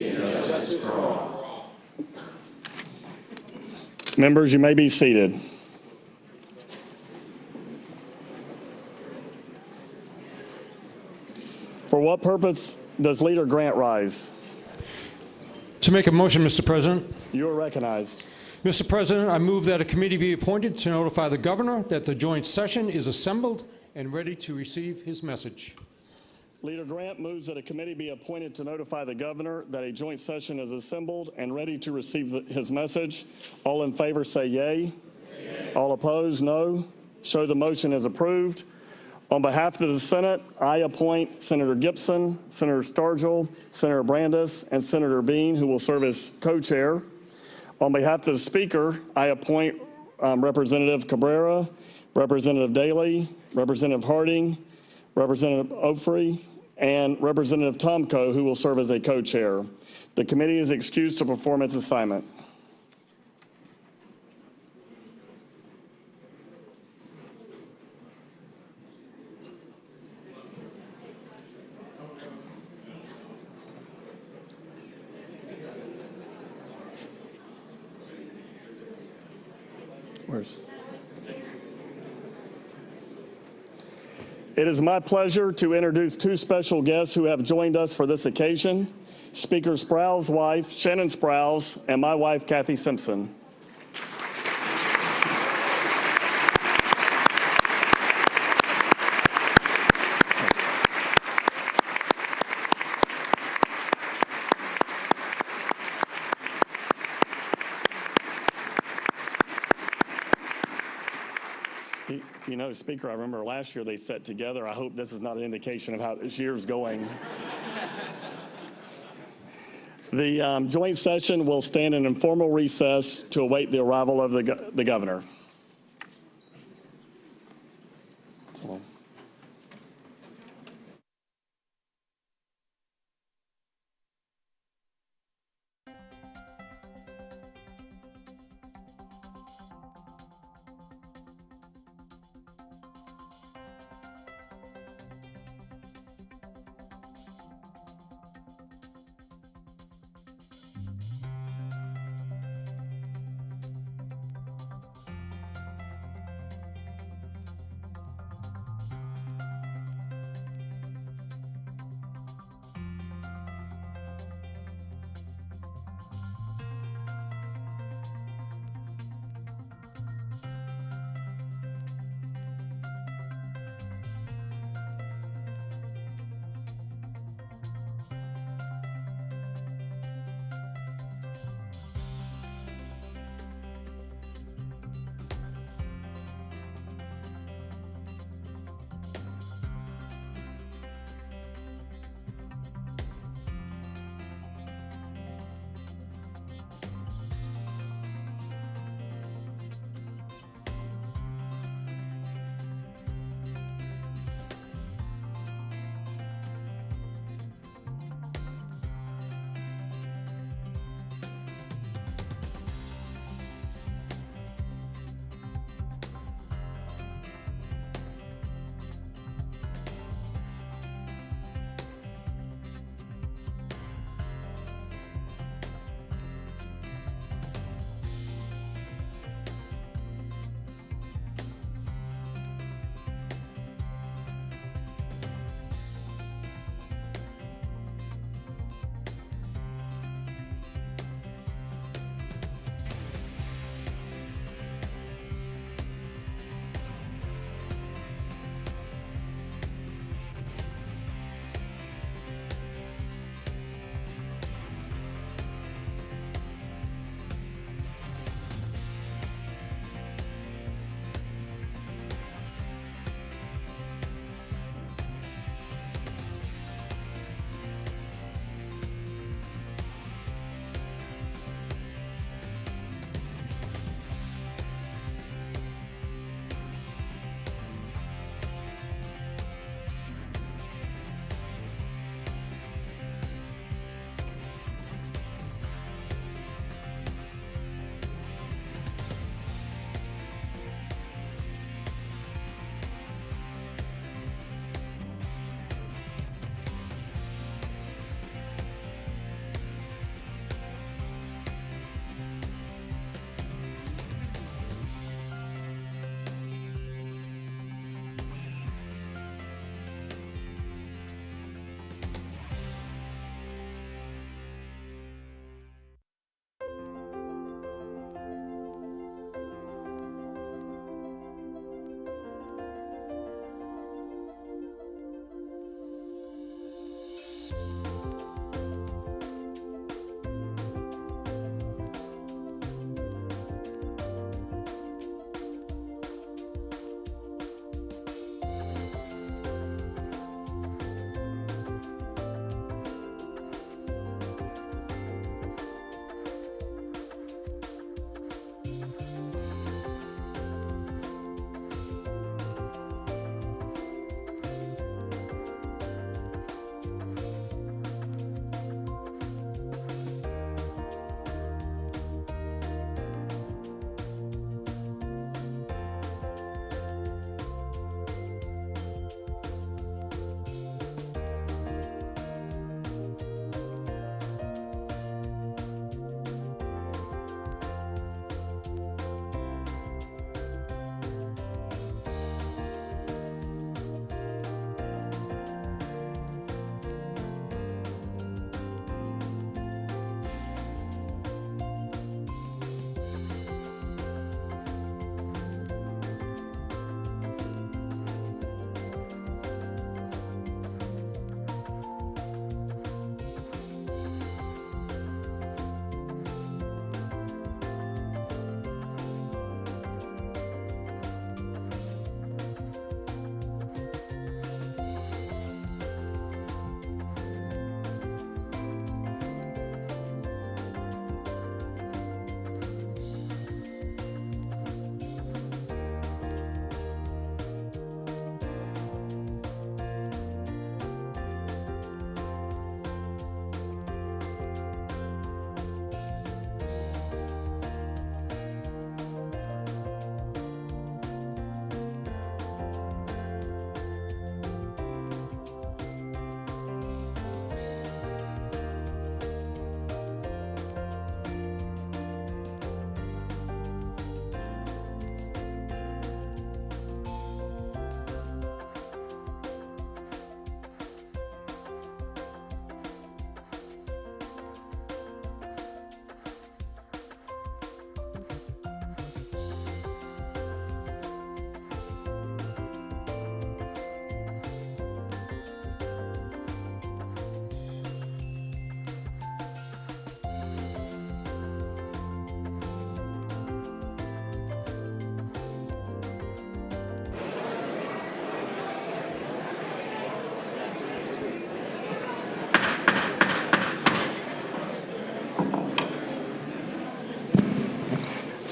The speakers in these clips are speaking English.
Justice for all. Members, you may be seated. For what purpose does Leader Grant rise? To make a motion, Mr. President. You are recognized. Mr. President, I move that a committee be appointed to notify the governor that the joint session is assembled and ready to receive his message. Leader Grant moves that a committee be appointed to notify the governor that a joint session is assembled and ready to receive his message. All in favor say yea. Yea. All opposed, no. Show the motion is approved. On behalf of the Senate, I appoint Senator Gibson, Senator Stargell, Senator Brandes, and Senator Bean, who will serve as co-chair. On behalf of the Speaker, I appoint Representative Cabrera, Representative Daley, Representative Harding, Representative Ofrey, and Representative Tomko, who will serve as a co-chair. The committee is excused to perform its assignment. It is my pleasure to introduce two special guests who have joined us for this occasion, Speaker Sproul's wife, Shannon Sprouse, and my wife, Kathy Simpson. You know, Speaker, I remember last year they sat together. I hope this is not an indication of how this year's going. The joint session will stand in informal recess to await the arrival of the governor. So.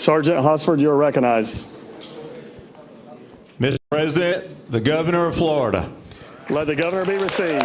Sergeant Hosford, you are recognized. Mr. President, the Governor of Florida. Let the governor be received.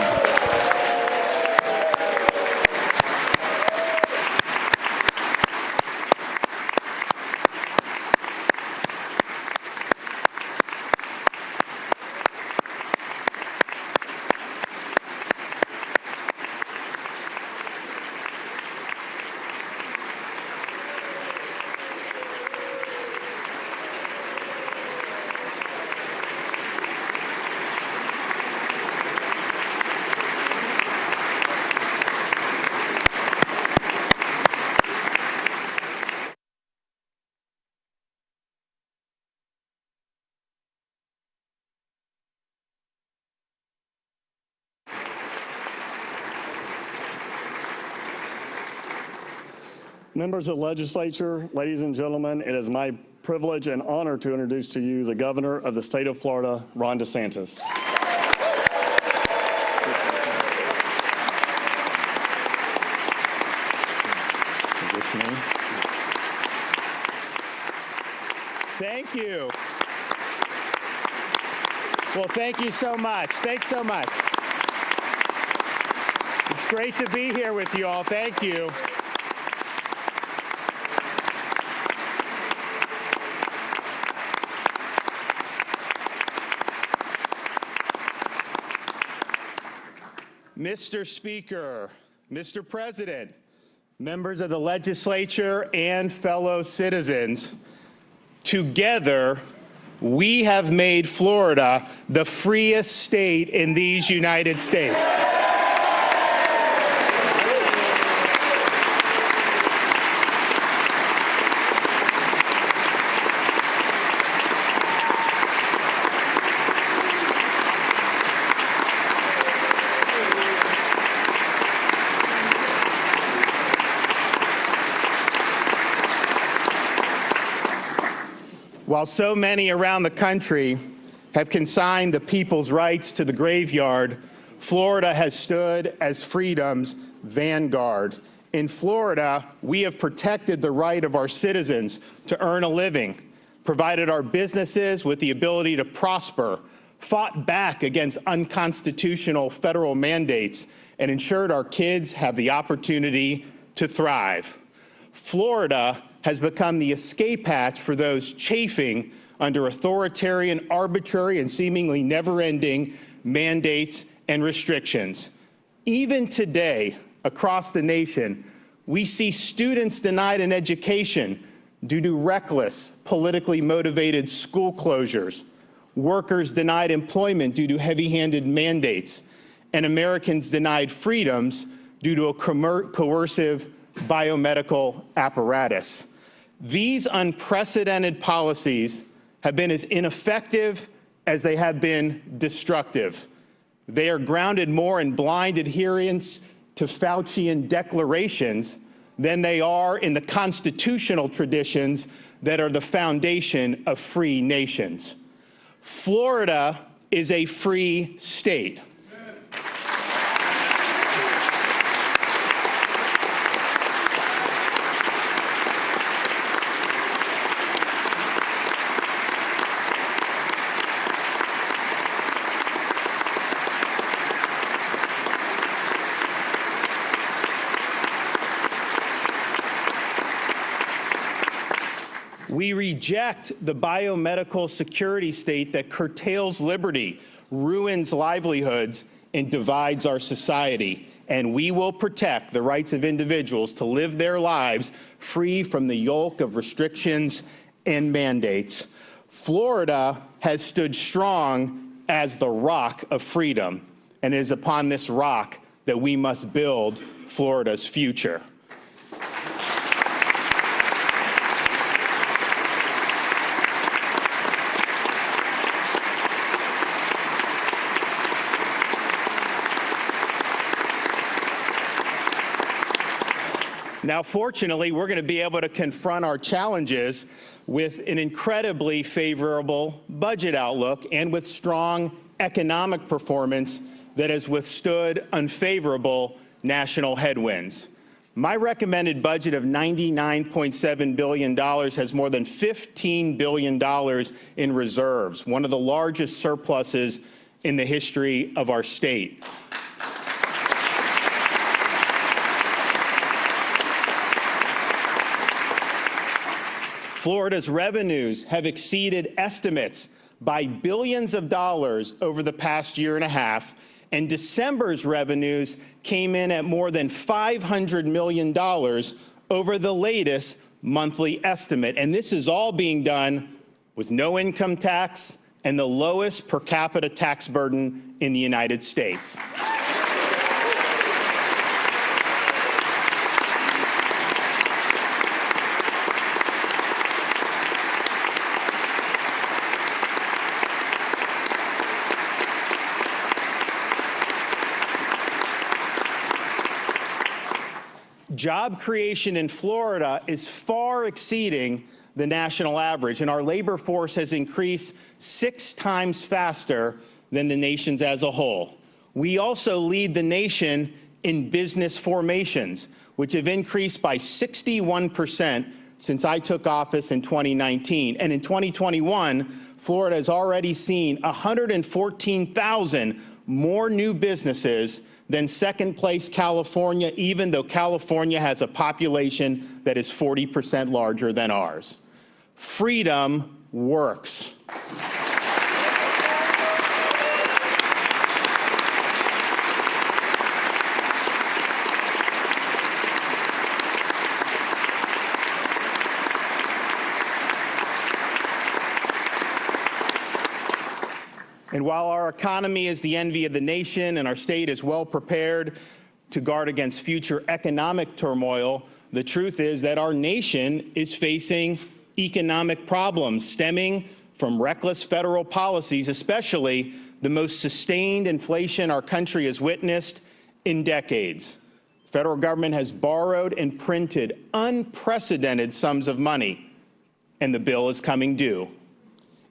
Members of the legislature, ladies and gentlemen, it is my privilege and honor to introduce to you the governor of the state of Florida, Ron DeSantis. Thank you. Well, thank you so much. Thanks so much. It's great to be here with you all. Thank you. Mr. Speaker, Mr. President, members of the legislature, and fellow citizens, together, we have made Florida the freest state in these United States. While so many around the country have consigned the people's rights to the graveyard, Florida has stood as freedom's vanguard. In Florida, we have protected the right of our citizens to earn a living, provided our businesses with the ability to prosper, fought back against unconstitutional federal mandates, and ensured our kids have the opportunity to thrive. Florida has become the escape hatch for those chafing under authoritarian, arbitrary, and seemingly never-ending mandates and restrictions. Even today, across the nation, we see students denied an education due to reckless, politically motivated school closures, workers denied employment due to heavy-handed mandates, and Americans denied freedoms due to a coercive biomedical apparatus. These unprecedented policies have been as ineffective as they have been destructive. They are grounded more in blind adherence to Faucian declarations than they are in the constitutional traditions that are the foundation of free nations. Florida is a free state. We reject the biomedical security state that curtails liberty, ruins livelihoods, and divides our society. And we will protect the rights of individuals to live their lives free from the yoke of restrictions and mandates. Florida has stood strong as the rock of freedom, and it is upon this rock that we must build Florida's future. Now, fortunately, we're going to be able to confront our challenges with an incredibly favorable budget outlook and with strong economic performance that has withstood unfavorable national headwinds. My recommended budget of $99.7 billion has more than $15 billion in reserves, one of the largest surpluses in the history of our state. Florida's revenues have exceeded estimates by billions of dollars over the past year and a half, and December's revenues came in at more than $500 million over the latest monthly estimate. And this is all being done with no income tax and the lowest per capita tax burden in the United States. Job creation in Florida is far exceeding the national average, and our labor force has increased 6 times faster than the nation's as a whole. We also lead the nation in business formations, which have increased by 61% since I took office in 2019. And in 2021, Florida has already seen 114,000 more new businesses than second-place California, even though California has a population that is 40% larger than ours. Freedom works. And while our economy is the envy of the nation and our state is well prepared to guard against future economic turmoil, the truth is that our nation is facing economic problems stemming from reckless federal policies, especially the most sustained inflation our country has witnessed in decades. The federal government has borrowed and printed unprecedented sums of money, and the bill is coming due.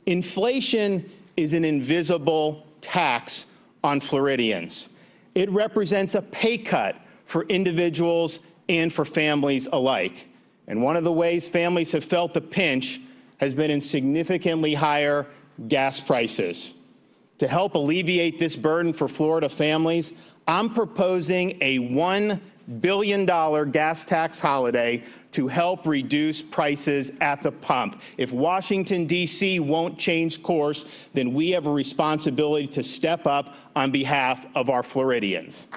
Inflation is an invisible tax on Floridians. It represents a pay cut for individuals and for families alike. And one of the ways families have felt the pinch has been in significantly higher gas prices. To help alleviate this burden for Florida families, I'm proposing a $1 billion gas tax holiday to help reduce prices at the pump. If Washington, D.C. won't change course, then we have a responsibility to step up on behalf of our Floridians.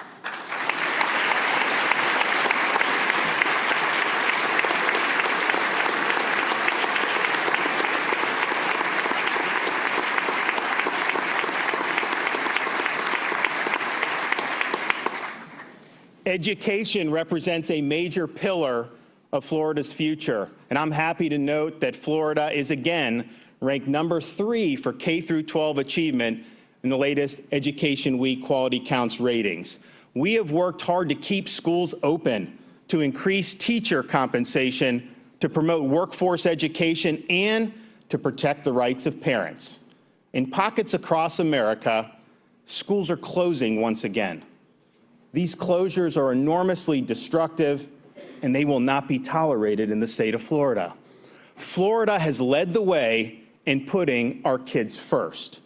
Education represents a major pillar of Florida's future, and I'm happy to note that Florida is again ranked number 3 for K-12 achievement in the latest Education Week Quality Counts ratings. We have worked hard to keep schools open, to increase teacher compensation, to promote workforce education, and to protect the rights of parents. In pockets across America, schools are closing once again. These closures are enormously destructive, and they will not be tolerated in the state of Florida. Florida has led the way in putting our kids first.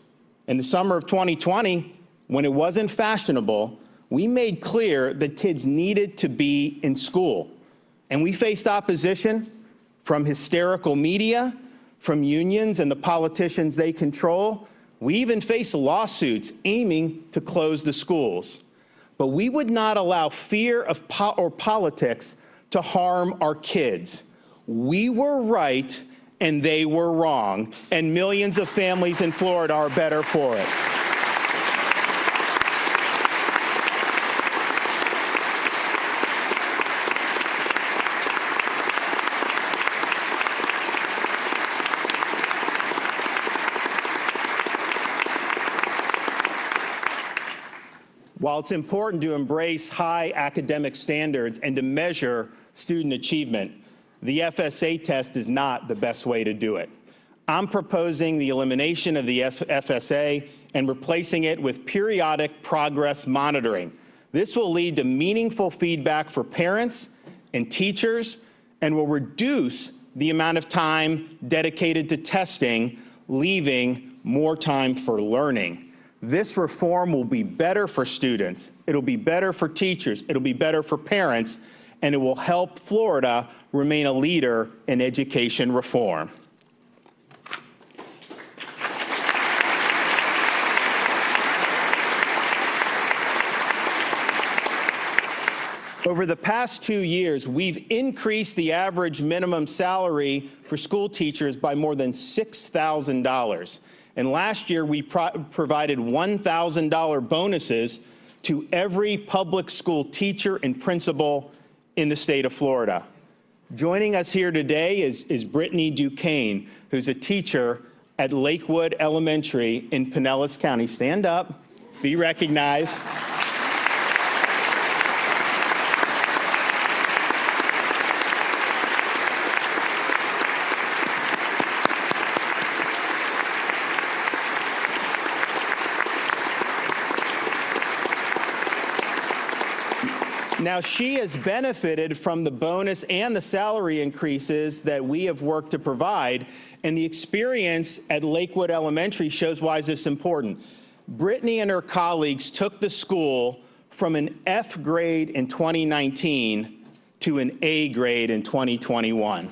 In the summer of 2020, when it wasn't fashionable, we made clear that kids needed to be in school. And we faced opposition from hysterical media, from unions and the politicians they control. We even faced lawsuits aiming to close the schools. But we would not allow fear of or politics to harm our kids. We were right and they were wrong, and millions of families in Florida are better for it. While it's important to embrace high academic standards and to measure student achievement, the FSA test is not the best way to do it. I'm proposing the elimination of the FSA and replacing it with periodic progress monitoring. This will lead to meaningful feedback for parents and teachers and will reduce the amount of time dedicated to testing, leaving more time for learning. This reform will be better for students, it'll be better for teachers, it'll be better for parents, and it will help Florida remain a leader in education reform. Over the past 2 years, we've increased the average minimum salary for school teachers by more than $6,000. And last year, we provided $1,000 bonuses to every public school teacher and principal in the state of Florida. Joining us here today is Brittany Duquesne, who's a teacher at Lakewood Elementary in Pinellas County. Stand up, be recognized. Now, she has benefited from the bonus and the salary increases that we have worked to provide, and the experience at Lakewood Elementary shows why is this important. Brittany and her colleagues took the school from an F grade in 2019 to an A grade in 2021.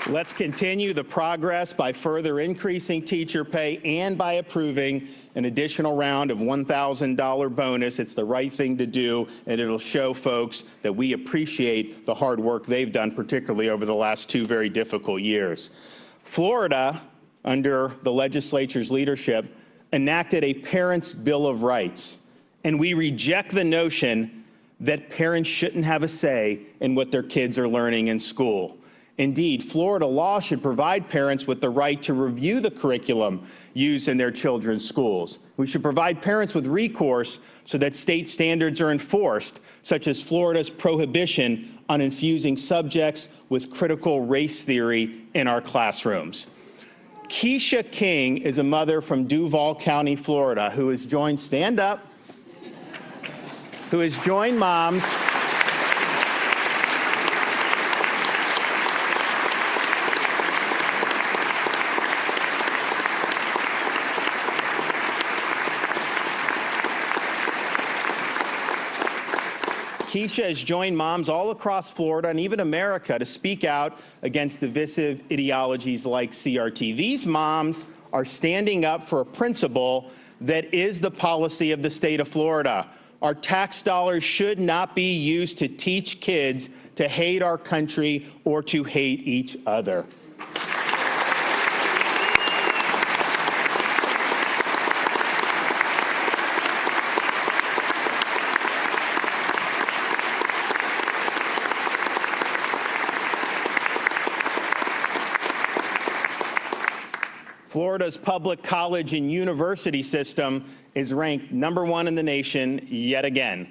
Let's continue the progress by further increasing teacher pay and by approving an additional round of $1,000 bonus. It's the right thing to do, and it'll show folks that we appreciate the hard work they've done, particularly over the last 2 very difficult years. Florida, under the legislature's leadership, enacted a Parents' Bill of Rights, and we reject the notion that parents shouldn't have a say in what their kids are learning in school. Indeed, Florida law should provide parents with the right to review the curriculum used in their children's schools. We should provide parents with recourse so that state standards are enforced, such as Florida's prohibition on infusing subjects with critical race theory in our classrooms. Keisha King is a mother from Duval County, Florida, who has joined, stand up, who has joined moms Keisha has joined moms all across Florida and even America to speak out against divisive ideologies like CRT. These moms are standing up for a principle that is the policy of the state of Florida. Our tax dollars should not be used to teach kids to hate our country or to hate each other. Florida's public college and university system is ranked #1 in the nation yet again.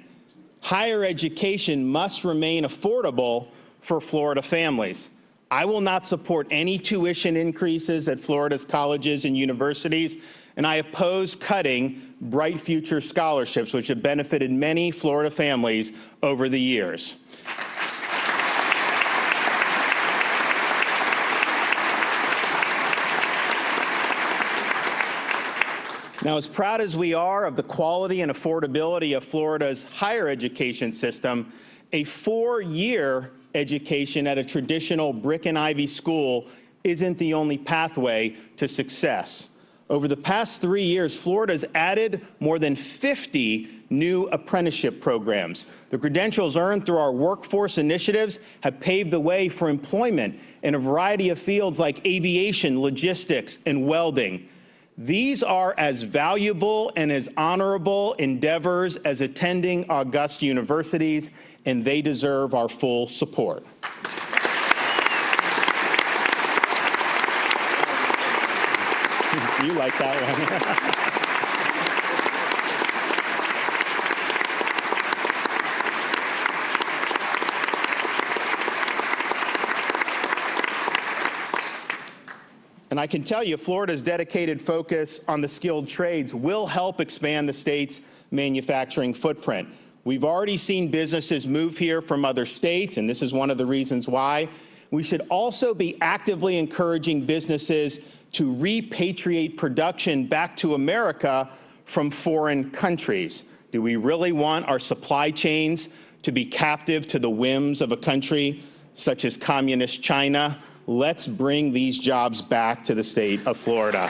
Higher education must remain affordable for Florida families. I will not support any tuition increases at Florida's colleges and universities, and I oppose cutting Bright Future scholarships, which have benefited many Florida families over the years. Now, as proud as we are of the quality and affordability of Florida's higher education system, a 4-year education at a traditional brick and ivy school isn't the only pathway to success. Over the past 3 years, Florida's added more than 50 new apprenticeship programs. The credentials earned through our workforce initiatives have paved the way for employment in a variety of fields like aviation, logistics, and welding. These are as valuable and as honorable endeavors as attending august universities, and they deserve our full support. You like that one? And I can tell you, Florida's dedicated focus on the skilled trades will help expand the state's manufacturing footprint. We've already seen businesses move here from other states, and this is one of the reasons why. We should also be actively encouraging businesses to repatriate production back to America from foreign countries. Do we really want our supply chains to be captive to the whims of a country such as communist China? Let's bring these jobs back to the state of Florida.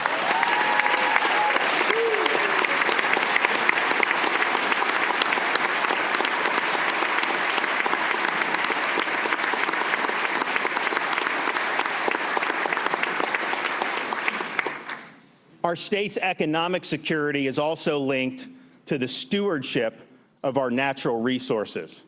Our state's economic security is also linked to the stewardship of our natural resources.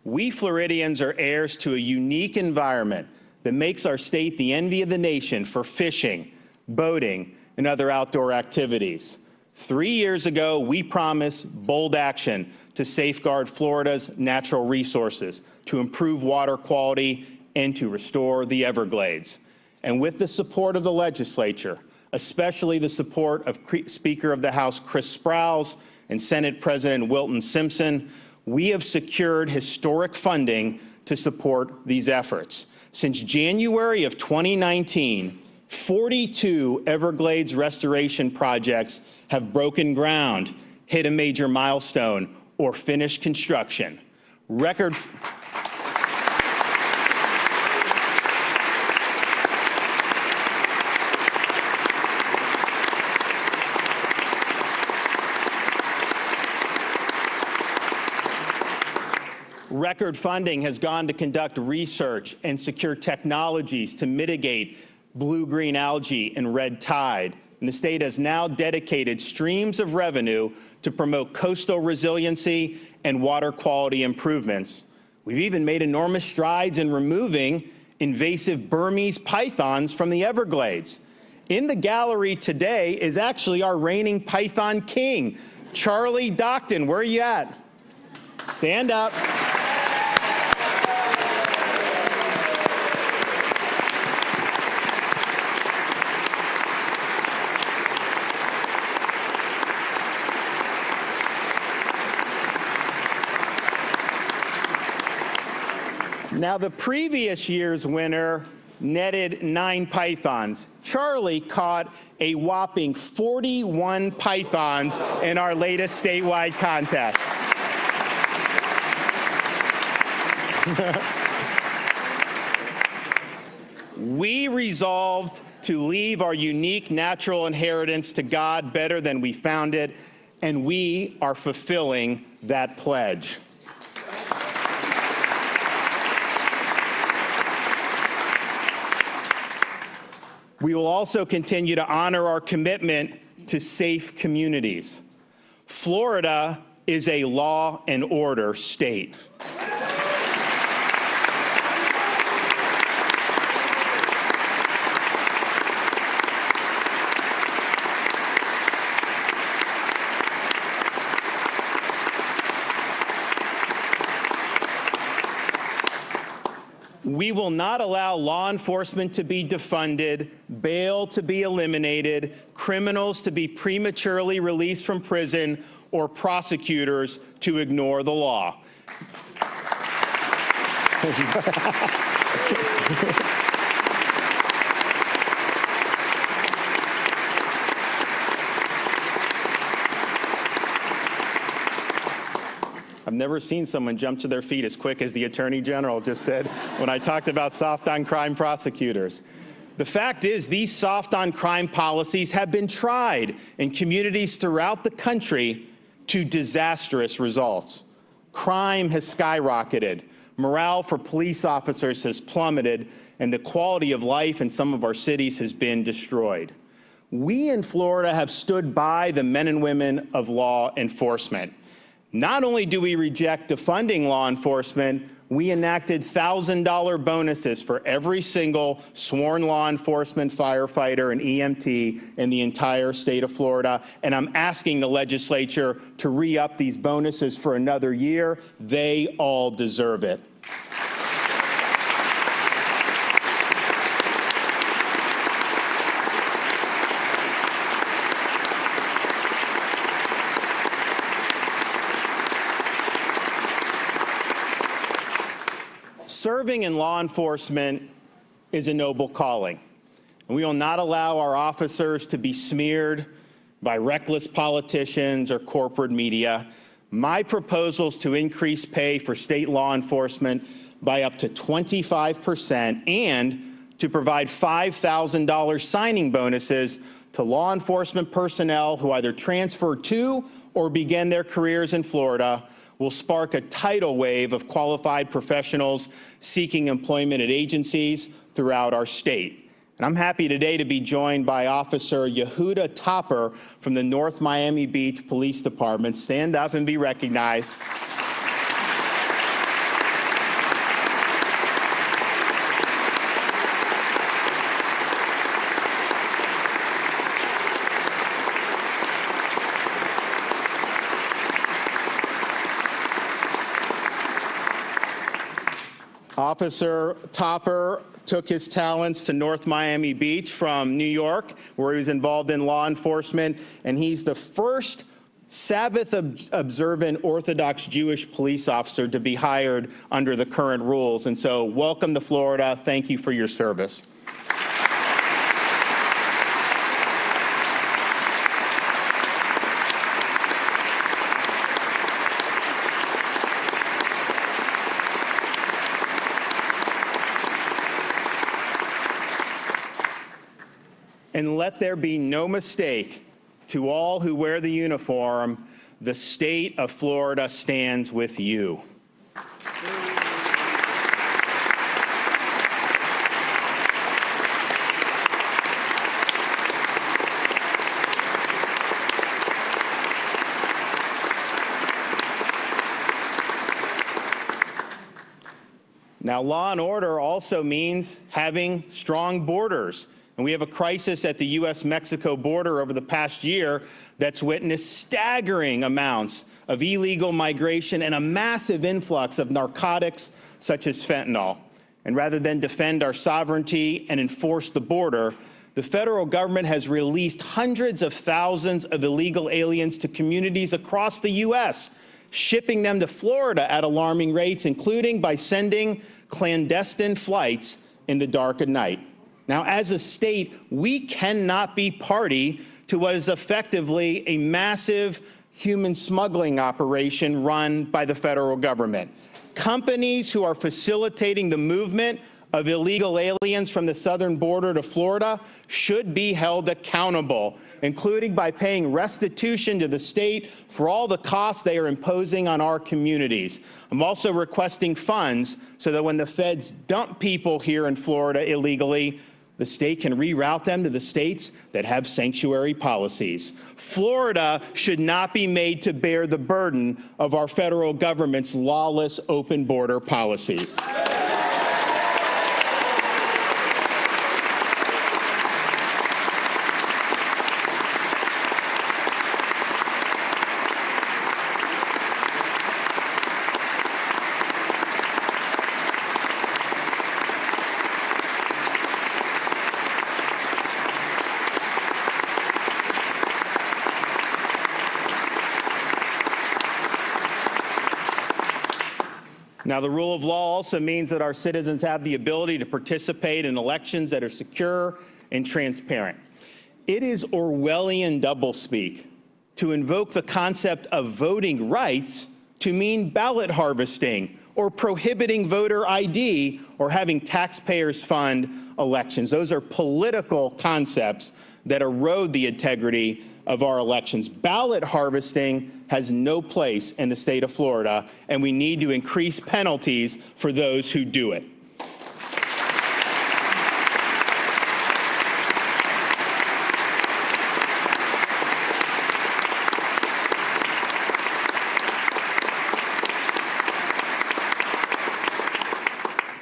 We Floridians are heirs to a unique environment that makes our state the envy of the nation for fishing, boating, and other outdoor activities. 3 years ago, we promised bold action to safeguard Florida's natural resources, to improve water quality, and to restore the Everglades. And with the support of the legislature, especially the support of Speaker of the House Chris Sprowls and Senate President Wilton Simpson, we have secured historic funding to support these efforts. Since January of 2019, 42 Everglades restoration projects have broken ground, hit a major milestone, or finished construction. Record funding has gone to conduct research and secure technologies to mitigate blue-green algae and red tide. And the state has now dedicated streams of revenue to promote coastal resiliency and water quality improvements. We've even made enormous strides in removing invasive Burmese pythons from the Everglades. In the gallery today is actually our reigning python king, Charlie Docton. Where are you at? Stand up. Now, the previous year's winner netted 9 pythons. Charlie caught a whopping 41 pythons in our latest statewide contest. We resolved to leave our unique natural inheritance to God better than we found it, and we are fulfilling that pledge. We will also continue to honor our commitment to safe communities. Florida is a law and order state. We will not allow law enforcement to be defunded, bail to be eliminated, criminals to be prematurely released from prison, or prosecutors to ignore the law. I've never seen someone jump to their feet as quick as the Attorney General just did when I talked about soft on crime prosecutors. The fact is, these soft on crime policies have been tried in communities throughout the country to disastrous results. Crime has skyrocketed, morale for police officers has plummeted, and the quality of life in some of our cities has been destroyed. We in Florida have stood by the men and women of law enforcement. Not only do we reject defunding law enforcement, we enacted $1,000 bonuses for every single sworn law enforcement firefighter and EMT in the entire state of Florida. And I'm asking the legislature to re-up these bonuses for another year. They all deserve it. Serving in law enforcement is a noble calling, and we will not allow our officers to be smeared by reckless politicians or corporate media. My proposal is to increase pay for state law enforcement by up to 25% and to provide $5,000 signing bonuses to law enforcement personnel who either transfer to or begin their careers in Florida, will spark a tidal wave of qualified professionals seeking employment at agencies throughout our state. And I'm happy today to be joined by Officer Yehuda Topper from the North Miami Beach Police Department. Stand up and be recognized. Officer Topper took his talents to North Miami Beach from New York, where he was involved in law enforcement, and he's the first Sabbath-observant Orthodox Jewish police officer to be hired under the current rules. And so, welcome to Florida. Thank you for your service. And let there be no mistake, to all who wear the uniform, the state of Florida stands with you. Now, law and order also means having strong borders. And we have a crisis at the U.S.-Mexico border over the past year that's witnessed staggering amounts of illegal migration and a massive influx of narcotics such as fentanyl. And rather than defend our sovereignty and enforce the border, the federal government has released hundreds of thousands of illegal aliens to communities across the U.S., shipping them to Florida at alarming rates, including by sending clandestine flights in the dark of night. Now, as a state, we cannot be party to what is effectively a massive human smuggling operation run by the federal government. Companies who are facilitating the movement of illegal aliens from the southern border to Florida should be held accountable, including by paying restitution to the state for all the costs they are imposing on our communities. I'm also requesting funds so that when the feds dump people here in Florida illegally, the state can reroute them to the states that have sanctuary policies. Florida should not be made to bear the burden of our federal government's lawless open border policies. Now, the rule of law also means that our citizens have the ability to participate in elections that are secure and transparent. It is Orwellian doublespeak to invoke the concept of voting rights to mean ballot harvesting or prohibiting voter ID or having taxpayers fund elections. Those are political concepts that erode the integrity of our elections. Ballot harvesting has no place in the state of Florida, and we need to increase penalties for those who do it.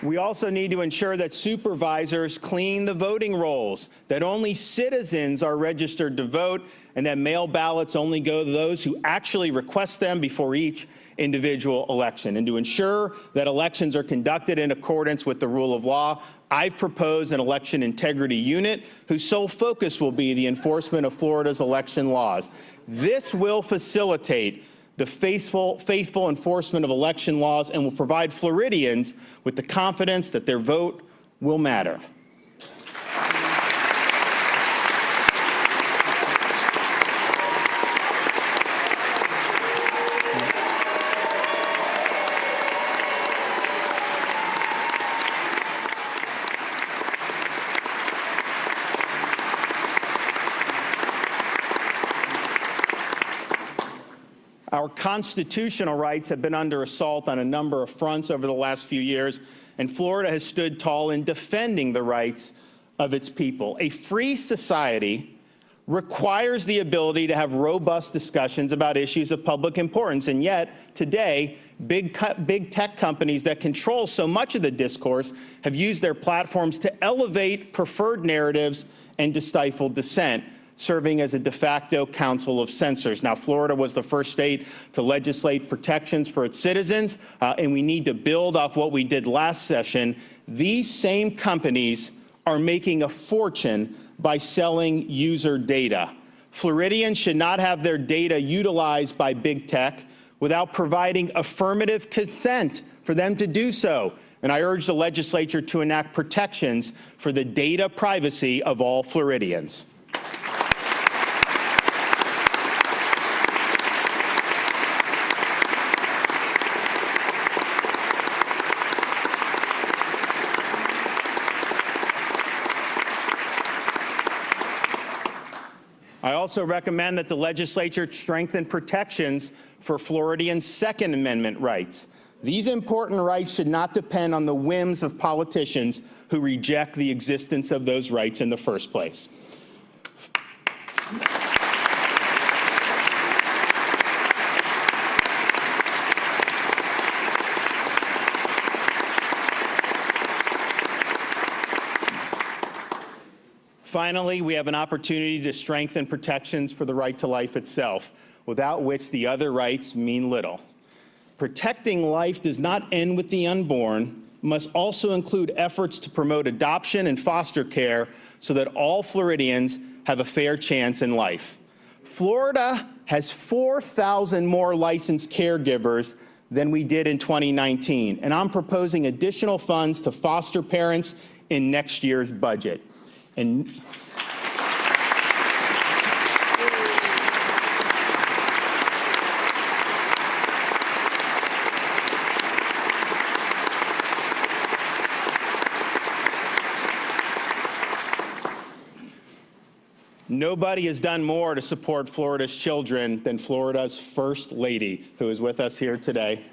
We also need to ensure that supervisors clean the voting rolls, that only citizens are registered to vote, and that mail ballots only go to those who actually request them before each individual election. And to ensure that elections are conducted in accordance with the rule of law, I've proposed an election integrity unit whose sole focus will be the enforcement of Florida's election laws. This will facilitate the faithful enforcement of election laws, and will provide Floridians with the confidence that their vote will matter. Our constitutional rights have been under assault on a number of fronts over the last few years, and Florida has stood tall in defending the rights of its people. A free society requires the ability to have robust discussions about issues of public importance, and yet today, big tech companies that control so much of the discourse have used their platforms to elevate preferred narratives and to stifle dissent, serving as a de facto council of censors. Now, Florida was the first state to legislate protections for its citizens, and we need to build off what we did last session. These same companies are making a fortune by selling user data. Floridians should not have their data utilized by big tech without providing affirmative consent for them to do so. And I urge the legislature to enact protections for the data privacy of all Floridians. I also recommend that the legislature strengthen protections for Floridians' Second Amendment rights. These important rights should not depend on the whims of politicians who reject the existence of those rights in the first place. Finally, we have an opportunity to strengthen protections for the right to life itself, without which the other rights mean little. Protecting life does not end with the unborn, must also include efforts to promote adoption and foster care so that all Floridians have a fair chance in life. Florida has 4,000 more licensed caregivers than we did in 2019, and I'm proposing additional funds to foster parents in next year's budget. And nobody has done more to support Florida's children than Florida's First Lady, who is with us here today.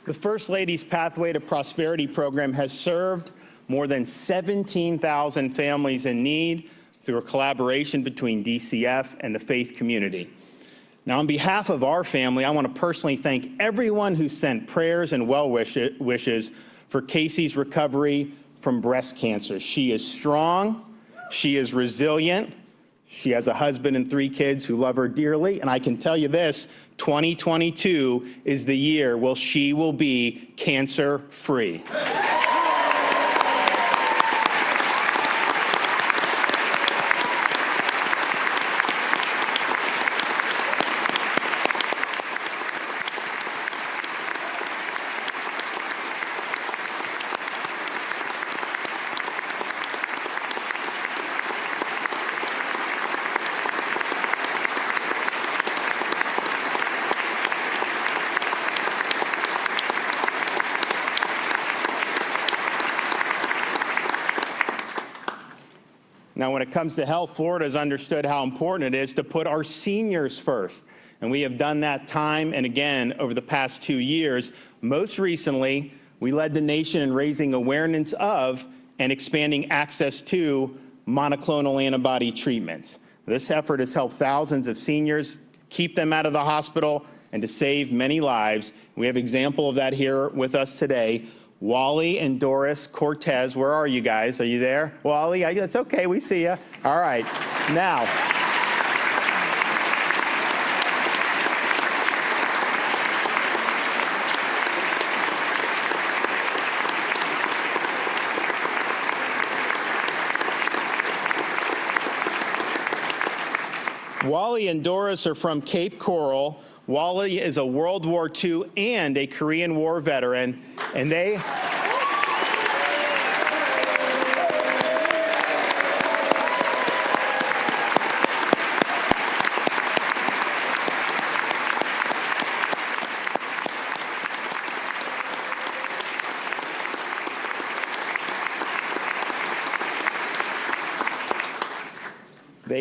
The First Lady's Pathway to Prosperity program has served more than 17,000 families in need through a collaboration between DCF and the faith community. Now, on behalf of our family, I want to personally thank everyone who sent prayers and well wishes for Casey's recovery from breast cancer. She is strong, she is resilient, she has a husband and 3 kids who love her dearly, and I can tell you this, 2022 is the year where she will be cancer-free. Now, when it comes to health, Florida has understood how important it is to put our seniors first. And we have done that time and again over the past 2 years. Most recently, We led the nation in raising awareness of and expanding access to monoclonal antibody treatments. This effort has helped thousands of seniors keep them out of the hospital and to save many lives. We have an example of that here with us today. Wally and Doris Cortez, where are you guys? Are you there? Wally, it's okay, we see you. All right, now. Wally and Doris are from Cape Coral. Wally is a World War II and a Korean War veteran, and they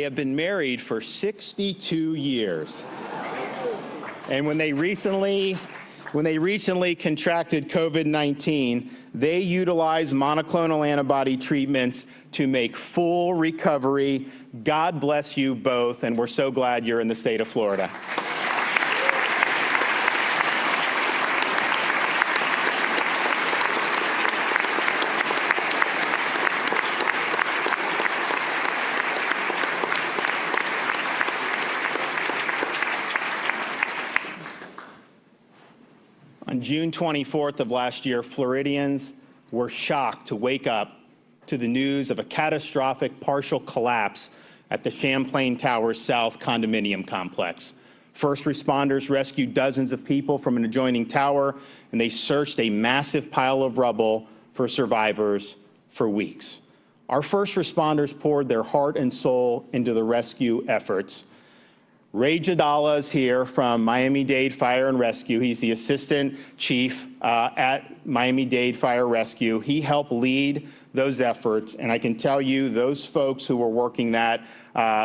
have been married for 62 years. And when they recently contracted COVID-19, they utilized monoclonal antibody treatments to make full recovery. God bless you both, and we're so glad you're in the state of Florida. On June 24th of last year, Floridians were shocked to wake up to the news of a catastrophic partial collapse at the Champlain Towers South condominium complex. First responders rescued dozens of people from an adjoining tower, and they searched a massive pile of rubble for survivors for weeks. Our first responders poured their heart and soul into the rescue efforts. Ray Jadala is here from Miami-Dade Fire and Rescue. He's the assistant chief at Miami-Dade Fire Rescue. He helped lead those efforts, and I can tell you those folks who were working that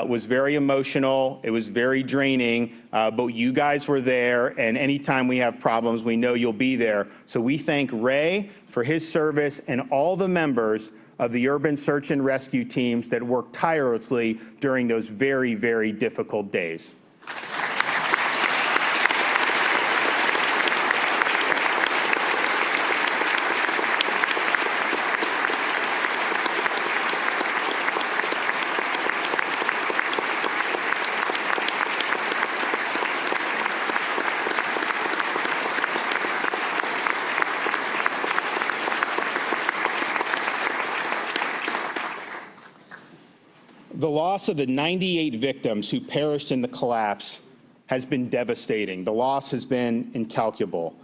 was very emotional. It was very draining, but you guys were there, and anytime we have problems, we know you'll be there. So we thank Ray for his service and all the members of the urban search and rescue teams that worked tirelessly during those very, very difficult days. The loss of the 98 victims who perished in the collapse has been devastating. The loss has been incalculable.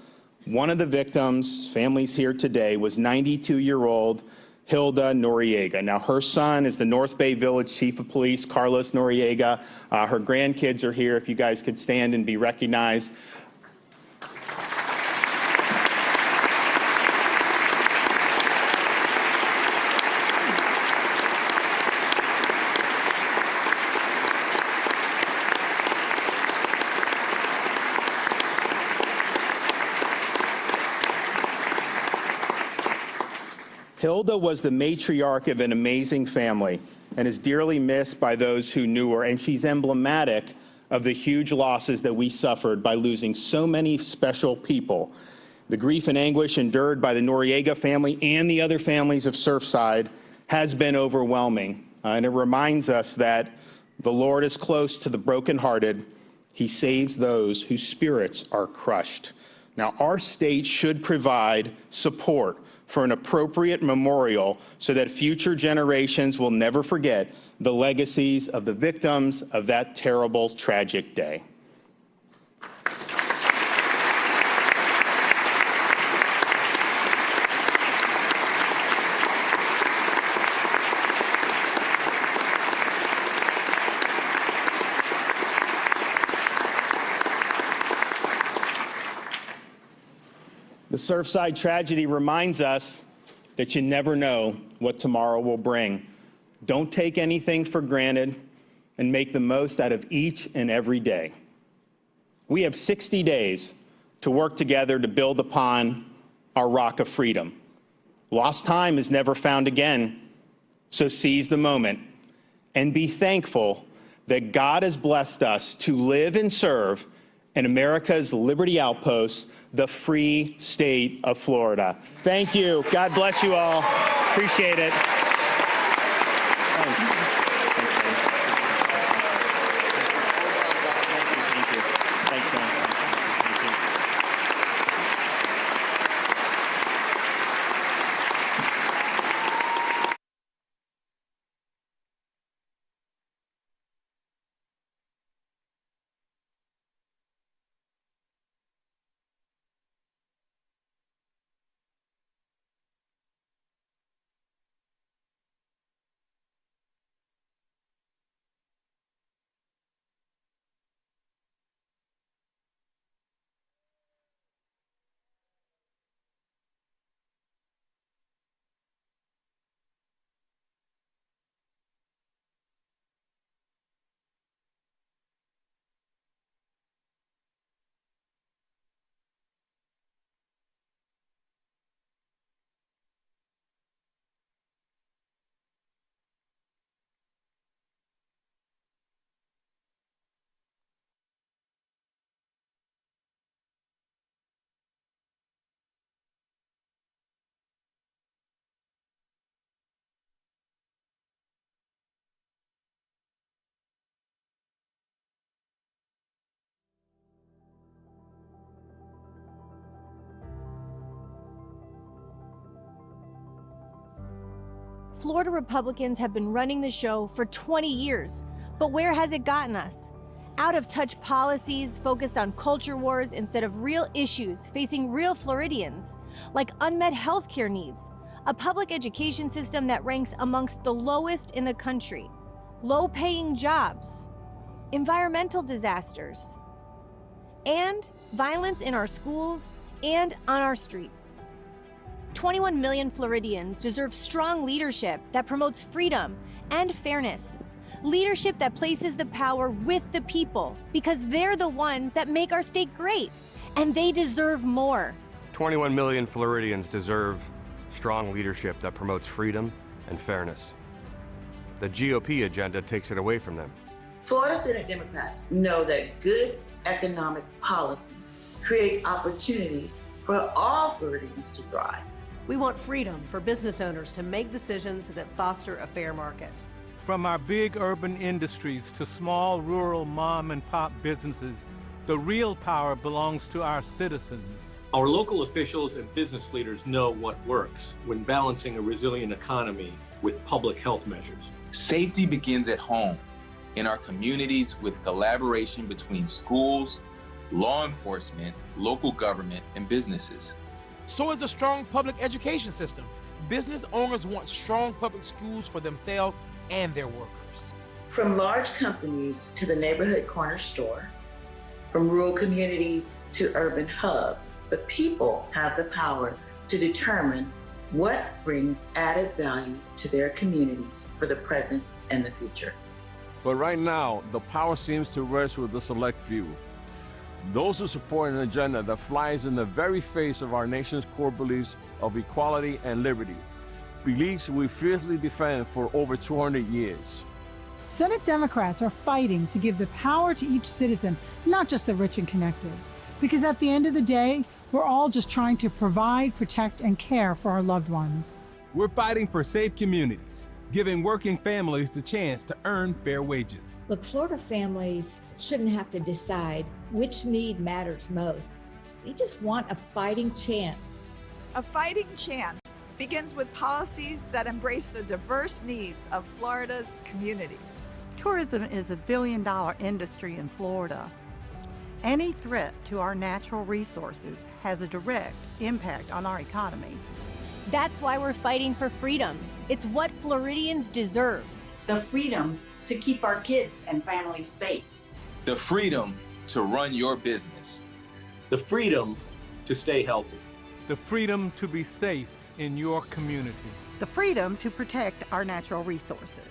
One of the victims, families here today, was 92-year-old Hilda Noriega. Now, her son is the North Bay Village Chief of Police, Carlos Noriega. Her grandkids are here. If you guys could stand and be recognized. Hilda was the matriarch of an amazing family and is dearly missed by those who knew her, and she's emblematic of the huge losses that we suffered by losing so many special people. The grief and anguish endured by the Noriega family and the other families of Surfside has been overwhelming, and it reminds us that the Lord is close to the brokenhearted. He saves those whose spirits are crushed. Now, our state should provide support for an appropriate memorial so that future generations will never forget the legacies of the victims of that terrible, tragic day. The Surfside tragedy reminds us that you never know what tomorrow will bring. Don't take anything for granted and make the most out of each and every day. We have 60 days to work together to build upon our rock of freedom. Lost time is never found again, so seize the moment and be thankful that God has blessed us to live and serve in America's Liberty Outpost, the free state of Florida. Thank you. God bless you all. Appreciate it. Florida Republicans have been running the show for 20 years, but where has it gotten us? Out-of-touch policies focused on culture wars instead of real issues facing real Floridians, like unmet health care needs, a public education system that ranks amongst the lowest in the country, low-paying jobs, environmental disasters, and violence in our schools and on our streets. 21 million Floridians deserve strong leadership that promotes freedom and fairness. Leadership that places the power with the people, because they're the ones that make our state great, and they deserve more. 21 million Floridians deserve strong leadership that promotes freedom and fairness. The GOP agenda takes it away from them. Florida Senate Democrats know that good economic policy creates opportunities for all Floridians to thrive. We want freedom for business owners to make decisions that foster a fair market. From our big urban industries to small rural mom and pop businesses, the real power belongs to our citizens. Our local officials and business leaders know what works when balancing a resilient economy with public health measures. Safety begins at home, in our communities, with collaboration between schools, law enforcement, local government, and businesses. So is a strong public education system. Business owners want strong public schools for themselves and their workers. From large companies to the neighborhood corner store, from rural communities to urban hubs, the people have the power to determine what brings added value to their communities for the present and the future. But right now, the power seems to rest with the select few. Those who support an agenda that flies in the very face of our nation's core beliefs of equality and liberty, beliefs we fiercely defend for over 200 years. Senate Democrats are fighting to give the power to each citizen, not just the rich and connected. Because at the end of the day, we're all just trying to provide, protect, and care for our loved ones. We're fighting for safe communities, giving working families the chance to earn fair wages. Look, Florida families shouldn't have to decide which need matters most. We just want a fighting chance. A fighting chance begins with policies that embrace the diverse needs of Florida's communities. Tourism is a billion-dollar industry in Florida. Any threat to our natural resources has a direct impact on our economy. That's why we're fighting for freedom. It's what Floridians deserve. The freedom to keep our kids and families safe. The freedom to run your business. The freedom to stay healthy. The freedom to be safe in your community. The freedom to protect our natural resources.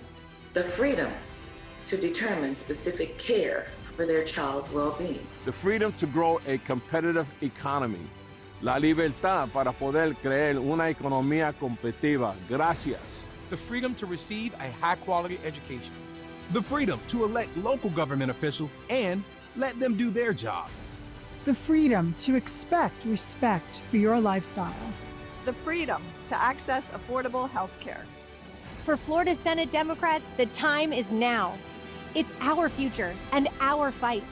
The freedom to determine specific care for their child's well-being. The freedom to grow a competitive economy. La libertad para poder crear una economía competitiva. Gracias. The freedom to receive a high-quality education. The freedom to elect local government officials and let them do their jobs. The freedom to expect respect for your lifestyle. The freedom to access affordable health care. For Florida Senate Democrats, the time is now. It's our future and our fight.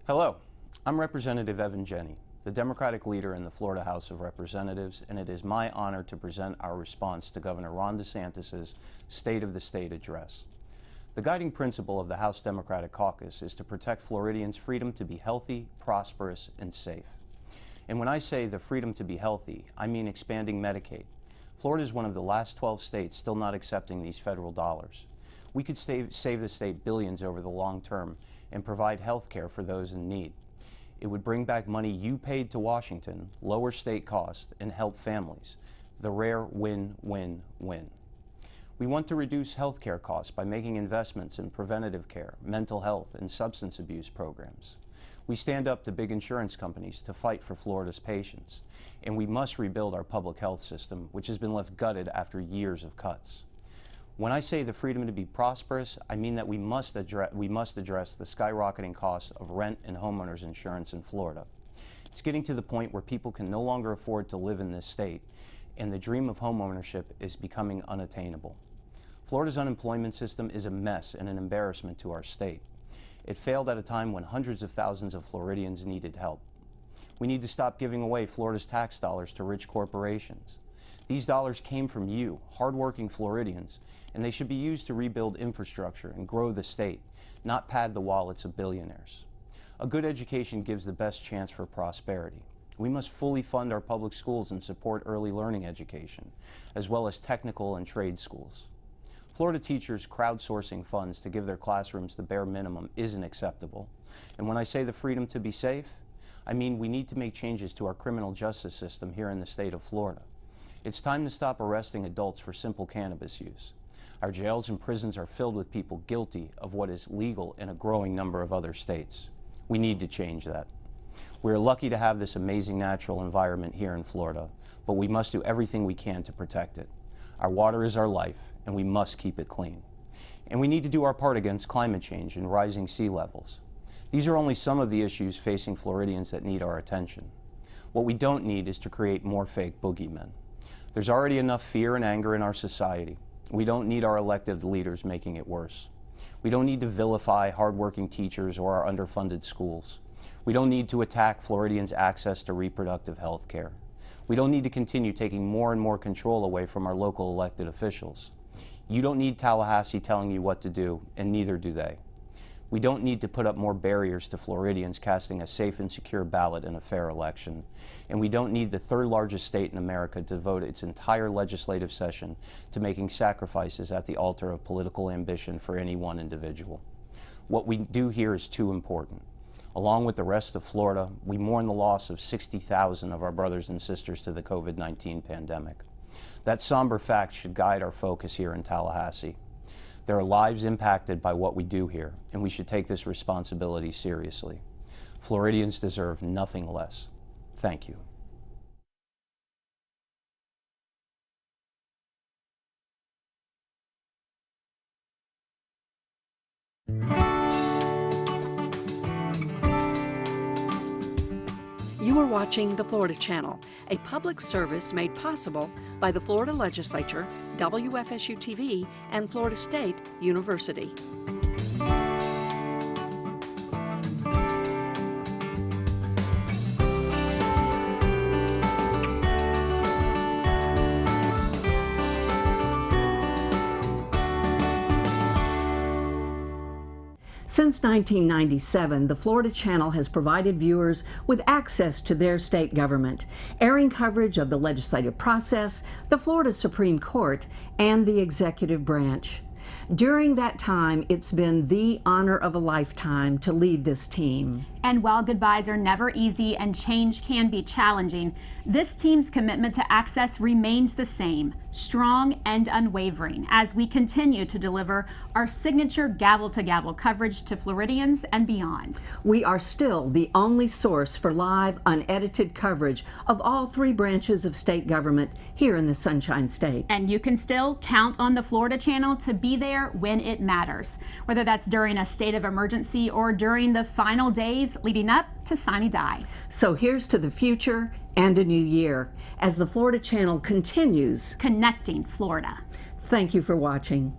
Hello, I'm Representative Evan Jenny, the Democratic leader in the Florida House of Representatives, and it is my honor to present our response to Governor Ron DeSantis' State of the State address. The guiding principle of the House Democratic Caucus is to protect Floridians' freedom to be healthy, prosperous, and safe. And when I say the freedom to be healthy, I mean expanding Medicaid. Florida is one of the last 12 states still not accepting these federal dollars. We could save the state billions over the long term and provide health care for those in need. It would bring back money you paid to Washington, lower state costs, and help families. The rare win-win-win. We want to reduce health care costs by making investments in preventative care, mental health, and substance abuse programs. We stand up to big insurance companies to fight for Florida's patients, and we must rebuild our public health system, which has been left gutted after years of cuts. When I say the freedom to be prosperous, I mean that we must address the skyrocketing costs of rent and homeowners insurance in Florida. It's getting to the point where people can no longer afford to live in this state, and the dream of homeownership is becoming unattainable. Florida's unemployment system is a mess and an embarrassment to our state. It failed at a time when hundreds of thousands of Floridians needed help. We need to stop giving away Florida's tax dollars to rich corporations. These dollars came from you, hardworking Floridians, and they should be used to rebuild infrastructure and grow the state, not pad the wallets of billionaires. A good education gives the best chance for prosperity. We must fully fund our public schools and support early learning education, as well as technical and trade schools. Florida teachers crowdsourcing funds to give their classrooms the bare minimum isn't acceptable. And when I say the freedom to be safe, I mean we need to make changes to our criminal justice system here in the state of Florida. It's time to stop arresting adults for simple cannabis use. Our jails and prisons are filled with people guilty of what is legal in a growing number of other states. We need to change that. We're lucky to have this amazing natural environment here in Florida, but we must do everything we can to protect it. Our water is our life, and we must keep it clean. And we need to do our part against climate change and rising sea levels. These are only some of the issues facing Floridians that need our attention. What we don't need is to create more fake boogeymen. There's already enough fear and anger in our society. We don't need our elected leaders making it worse. We don't need to vilify hardworking teachers or our underfunded schools. We don't need to attack Floridians' access to reproductive health care. We don't need to continue taking more and more control away from our local elected officials. You don't need Tallahassee telling you what to do, and neither do they. We don't need to put up more barriers to Floridians casting a safe and secure ballot in a fair election. And we don't need the third largest state in America to devote its entire legislative session to making sacrifices at the altar of political ambition for any one individual. What we do here is too important. Along with the rest of Florida, we mourn the loss of 60,000 of our brothers and sisters to the COVID-19 pandemic. That somber fact should guide our focus here in Tallahassee. There are lives impacted by what we do here, and we should take this responsibility seriously. Floridians deserve nothing less. Thank you. You are watching the Florida Channel, a public service made possible by the Florida Legislature, WFSU-TV, and Florida State University. Since 1997, the Florida Channel has provided viewers with access to their state government, airing coverage of the legislative process, the Florida Supreme Court, and the executive branch. During that time, it's been the honor of a lifetime to lead this team. And while goodbyes are never easy and change can be challenging, this team's commitment to access remains the same, strong and unwavering, as we continue to deliver our signature gavel-to-gavel coverage to Floridians and beyond. We are still the only source for live, unedited coverage of all 3 branches of state government here in the Sunshine State. And you can still count on the Florida Channel to be there when it matters, whether that's during a state of emergency or during the final days leading up to Sine Die. So here's to the future and a new year as the Florida Channel continues connecting Florida. Thank you for watching.